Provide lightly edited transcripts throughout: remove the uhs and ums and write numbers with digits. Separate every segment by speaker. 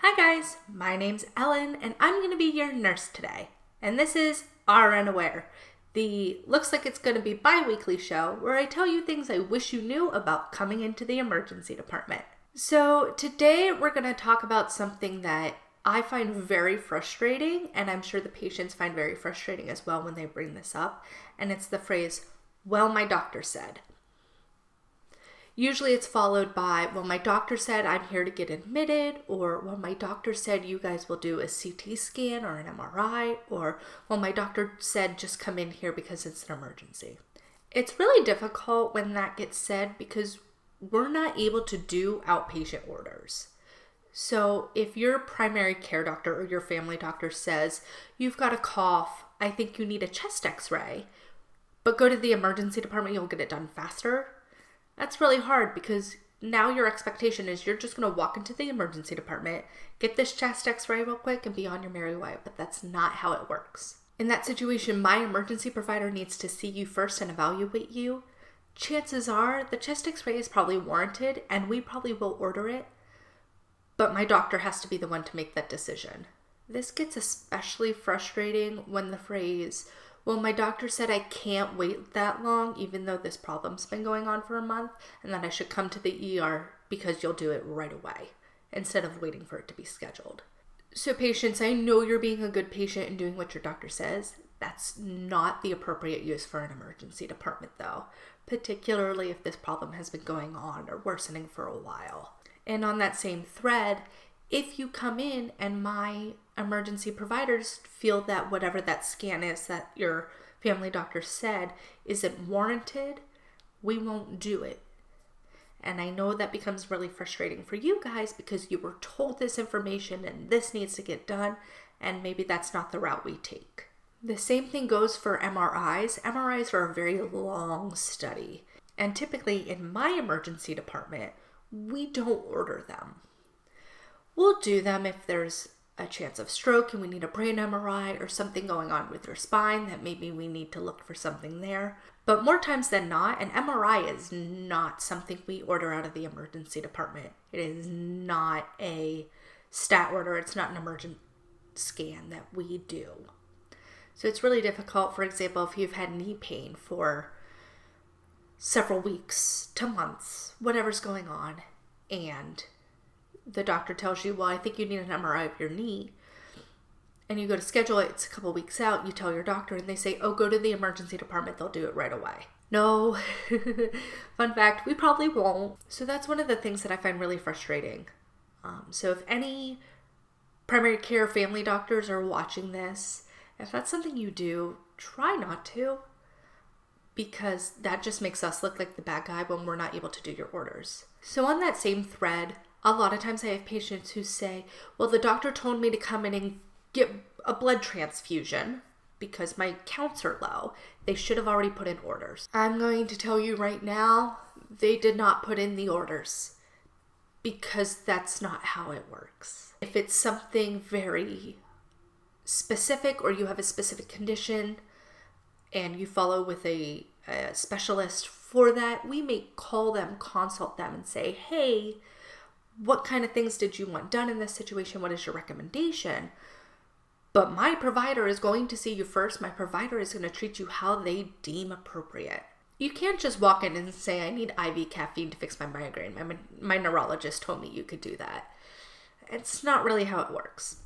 Speaker 1: Hi guys, my name's Ellen and I'm going to be your nurse today. And this is RN Aware, the looks like it's going to be bi-weekly show where I tell you things I wish you knew about coming into the emergency department. So today we're going to talk about something that I find very frustrating, and I'm sure the patients find very frustrating as well when they bring this up, and it's the phrase, "Well, my doctor said." Usually it's followed by, "Well, my doctor said I'm here to get admitted," or, "Well, my doctor said you guys will do a CT scan or an MRI," or, "Well, my doctor said just come in here because it's an emergency." It's really difficult when that gets said because we're not able to do outpatient orders. So if your primary care doctor or your family doctor says, "You've got a cough, I think you need a chest x-ray," but go to the emergency department, you'll get it done faster. That's really hard because now your expectation is you're just going to walk into the emergency department, get this chest x-ray real quick, and be on your merry way, but that's not how it works. In that situation, my emergency provider needs to see you first and evaluate you. Chances are the chest x-ray is probably warranted and we probably will order it, but my doctor has to be the one to make that decision. This gets especially frustrating when the phrase, "Well, my doctor said I can't wait that long even though this problem's been going on for a month and that I should come to the ER because you'll do it right away," instead of waiting for it to be scheduled. So patients, I know you're being a good patient and doing what your doctor says. That's not the appropriate use for an emergency department though, particularly if this problem has been going on or worsening for a while. And on that same thread, if you come in and my emergency providers feel that whatever that scan is that your family doctor said isn't warranted, we won't do it. And I know that becomes really frustrating for you guys because you were told this information and this needs to get done, and maybe that's not the route we take. The same thing goes for MRIs. MRIs are a very long study, and typically in my emergency department, we don't order them. We'll do them if there's a chance of stroke and we need a brain MRI or something going on with your spine that maybe we need to look for something there. But more times than not, an MRI is not something we order out of the emergency department. It is not a stat order. It's not an emergent scan that we do. So it's really difficult, for example, if you've had knee pain for several weeks to months, whatever's going on, and the doctor tells you, "Well, I think you need an MRI of your knee," and you go to schedule it, it's a couple weeks out, you tell your doctor and they say, "Oh, go to the emergency department, they'll do it right away." No, fun fact, we probably won't. So that's one of the things that I find really frustrating. So if any primary care family doctors are watching this, if that's something you do, try not to, because that just makes us look like the bad guy when we're not able to do your orders. So on that same thread, a lot of times I have patients who say, "Well, the doctor told me to come in and get a blood transfusion because my counts are low. They should have already put in orders." I'm going to tell you right now, they did not put in the orders because that's not how it works. If it's something very specific or you have a specific condition and you follow with a specialist for that, we may call them, consult them and say, "Hey, what kind of things did you want done in this situation? What is your recommendation?" But my provider is going to see you first. My provider is going to treat you how they deem appropriate. You can't just walk in and say, "I need IV caffeine to fix my migraine. My neurologist told me you could do that." It's not really how it works.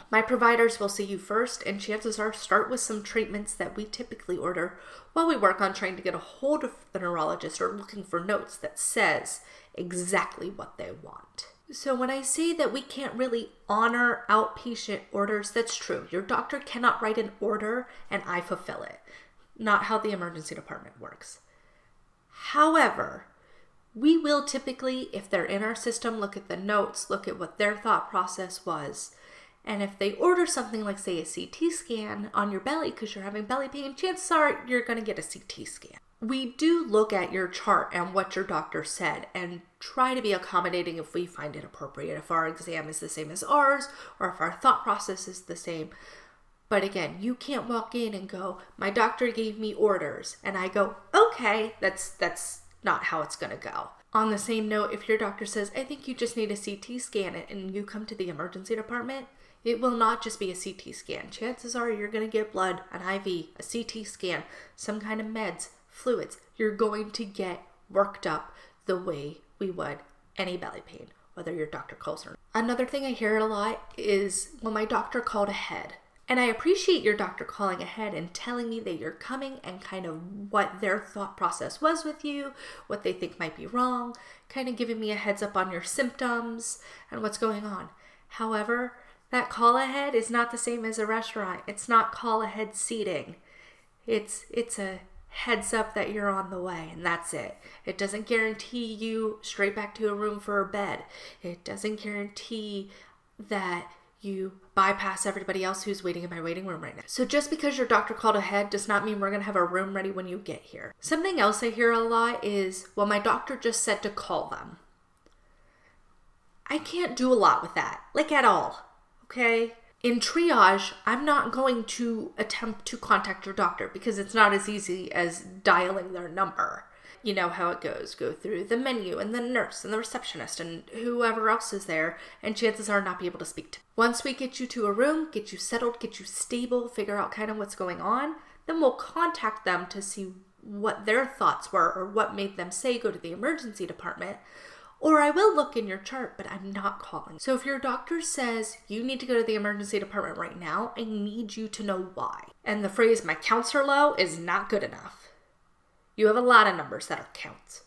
Speaker 1: My providers will see you first, and chances are start with some treatments that we typically order while we work on trying to get a hold of the neurologist or looking for notes that says exactly what they want. So when I say that we can't really honor outpatient orders, that's true. Your doctor cannot write an order and I fulfill it. Not how the emergency department works. However, we will typically, if they're in our system, look at the notes, look at what their thought process was. And if they order something like, say, a CT scan on your belly because you're having belly pain, chances are you're going to get a CT scan. We do look at your chart and what your doctor said and try to be accommodating if we find it appropriate, if our exam is the same as ours or if our thought process is the same. But again, you can't walk in and go, "My doctor gave me orders," and I go, "Okay, that's not how it's going to go." On the same note, if your doctor says, I think you just need a CT scan, and you come to the emergency department, it will not just be a CT scan. Chances are you're going to get blood, an IV, a CT scan, some kind of meds, fluids. You're going to get worked up the way we would any belly pain, whether your doctor calls or not. Another thing I hear a lot is, well, my doctor called ahead. And I appreciate your doctor calling ahead and telling me that you're coming and kind of what their thought process was with you, what they think might be wrong, kind of giving me a heads up on your symptoms and what's going on. However, that call ahead is not the same as a restaurant. It's not call ahead seating. It's a heads up that you're on the way, and that's it. It doesn't guarantee you straight back to a room for a bed. It doesn't guarantee that you bypass everybody else who's waiting in my waiting room right now. So just because your doctor called ahead does not mean we're going to have a room ready when you get here. Something else I hear a lot is, well, my doctor just said to call them. I can't do a lot with that, like at all, okay? In triage, I'm not going to attempt to contact your doctor because it's not as easy as dialing their number. You know how it goes. Go through the menu and the nurse and the receptionist and whoever else is there, and chances are not be able to speak to. Once we get you to a room, get you settled, get you stable, figure out kind of what's going on, then we'll contact them to see what their thoughts were or what made them say go to the emergency department. Or I will look in your chart, but I'm not calling. So if your doctor says you need to go to the emergency department right now, I need you to know why. And the phrase, my counts are low, is not good enough. You have a lot of numbers that are counts.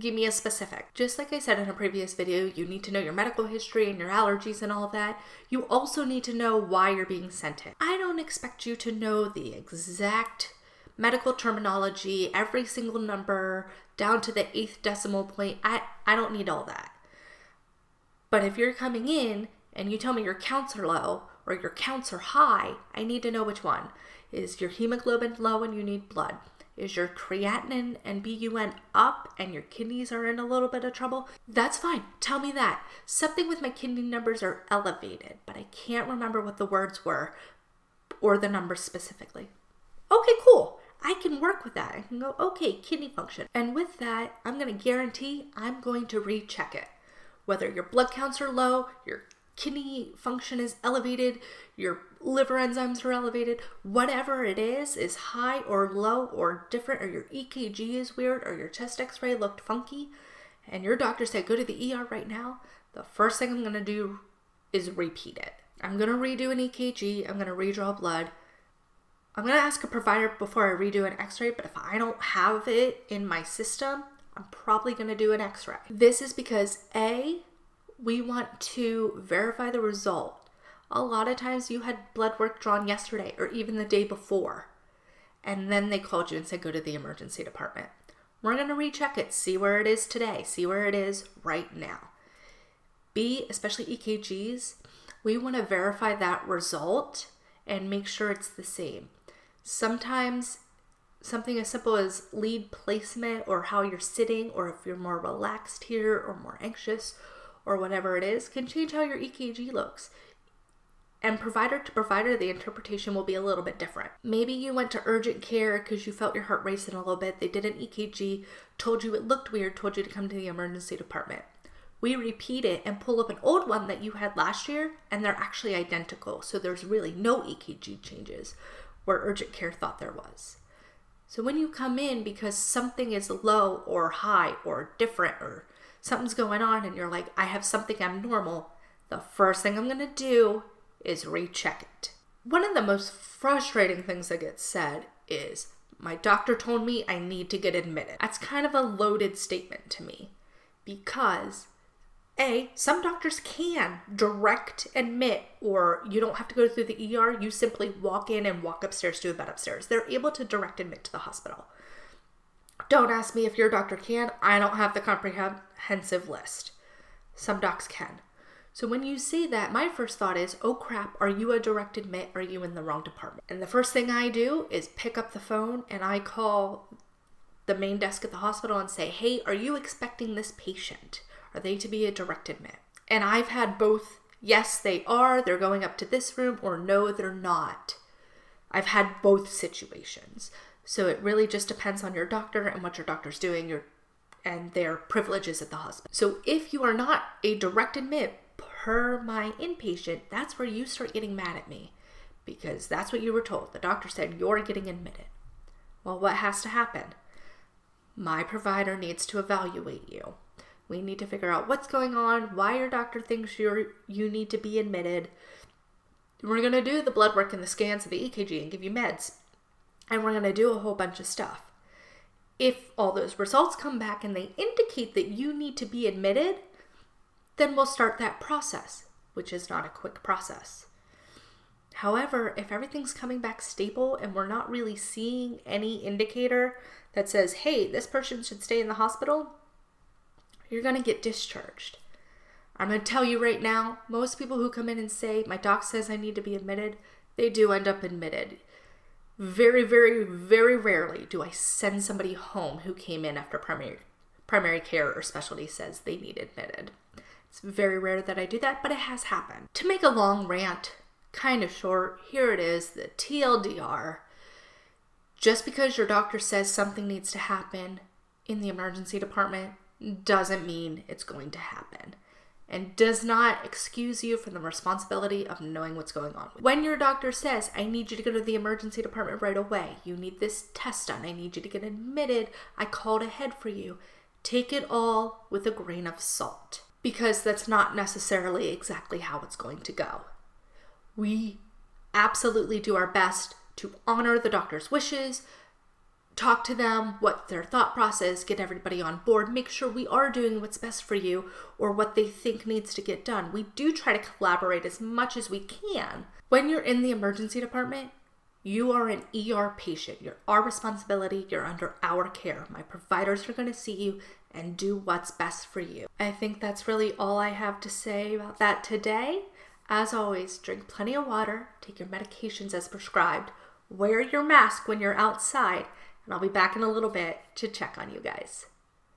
Speaker 1: Give me a specific. Just like I said in a previous video, you need to know your medical history and your allergies and all of that. You also need to know why you're being sent in. I don't expect you to know the exact medical terminology, every single number, down to the 8th decimal point. I don't need all that. But if you're coming in and you tell me your counts are low or your counts are high, I need to know which one. Is your hemoglobin low and you need blood? Is your creatinine and BUN up and your kidneys are in a little bit of trouble? That's fine. Tell me that. Something with my kidney numbers are elevated, but I can't remember what the words were or the numbers specifically. Okay, cool. I can work with that. I can go, okay, kidney function. And with that, I'm going to guarantee I'm going to recheck it. Whether your blood counts are low, your kidney function is elevated, your liver enzymes are elevated, whatever it is high or low or different, or your EKG is weird, or your chest x-ray looked funky, and your doctor said go to the ER right now, the first thing I'm going to do is repeat it. I'm going to redo an EKG, I'm going to redraw blood. I'm going to ask a provider before I redo an x-ray, but if I don't have it in my system, I'm probably going to do an x-ray. This is because A, we want to verify the result. A lot of times you had blood work drawn yesterday or even the day before, and then they called you and said go to the emergency department. We're going to recheck it, see where it is today, see where it is right now. B, especially EKGs, we want to verify that result and make sure it's the same. Sometimes something as simple as lead placement or how you're sitting, or if you're more relaxed here or more anxious or whatever it is, can change how your EKG looks. And provider to provider, the interpretation will be a little bit different. Maybe you went to urgent care because you felt your heart racing a little bit. They did an EKG, told you it looked weird, told you to come to the emergency department. We repeat it and pull up an old one that you had last year, and they're actually identical. So there's really no EKG changes where urgent care thought there was. So when you come in because something is low or high or different or something's going on and you're like, I have something abnormal, the first thing I'm going to do is recheck it. One of the most frustrating things that gets said is, my doctor told me I need to get admitted. That's kind of a loaded statement to me because A, some doctors can direct admit, or you don't have to go through the ER, you simply walk in and walk upstairs to a bed upstairs. They're able to direct admit to the hospital. Don't ask me if your doctor can. I don't have the comprehensive list. Some docs can. So when you say that, my first thought is, oh crap, are you a direct admit? Are you in the wrong department? And the first thing I do is pick up the phone and I call the main desk at the hospital and say, hey, are you expecting this patient? Are they to be a direct admit? And I've had both, yes, they are, they're going up to this room, or no, they're not. I've had both situations. So it really just depends on your doctor and what your doctor's doing. and their privileges at the hospital. So if you are not a direct admit per my inpatient, that's where you start getting mad at me, because that's what you were told. The doctor said you're getting admitted. Well, what has to happen? My provider needs to evaluate you. We need to figure out what's going on, why your doctor thinks you need to be admitted. We're going to do the blood work and the scans and the EKG and give you meds. And we're going to do a whole bunch of stuff. If all those results come back and they indicate that you need to be admitted, then we'll start that process, which is not a quick process. However, if everything's coming back stable and we're not really seeing any indicator that says, hey, this person should stay in the hospital, you're going to get discharged. I'm going to tell you right now, most people who come in and say, my doc says I need to be admitted, they do end up admitted. Very, very, very rarely do I send somebody home who came in after primary care or specialty says they need admitted. It's very rare that I do that, but it has happened. To make a long rant kind of short, here it is, the TLDR. Just because your doctor says something needs to happen in the emergency department doesn't mean it's going to happen, and does not excuse you from the responsibility of knowing what's going on. When your doctor says, I need you to go to the emergency department right away, you need this test done, I need you to get admitted, I called ahead for you, take it all with a grain of salt, because that's not necessarily exactly how it's going to go. We absolutely do our best to honor the doctor's wishes, talk to them, what their thought process, get everybody on board, make sure we are doing what's best for you or what they think needs to get done. We do try to collaborate as much as we can. When you're in the emergency department, you are an ER patient. You're our responsibility. You're under our care. My providers are going to see you and do what's best for you. I think that's really all I have to say about that today. As always, drink plenty of water, take your medications as prescribed, wear your mask when you're outside, and I'll be back in a little bit to check on you guys.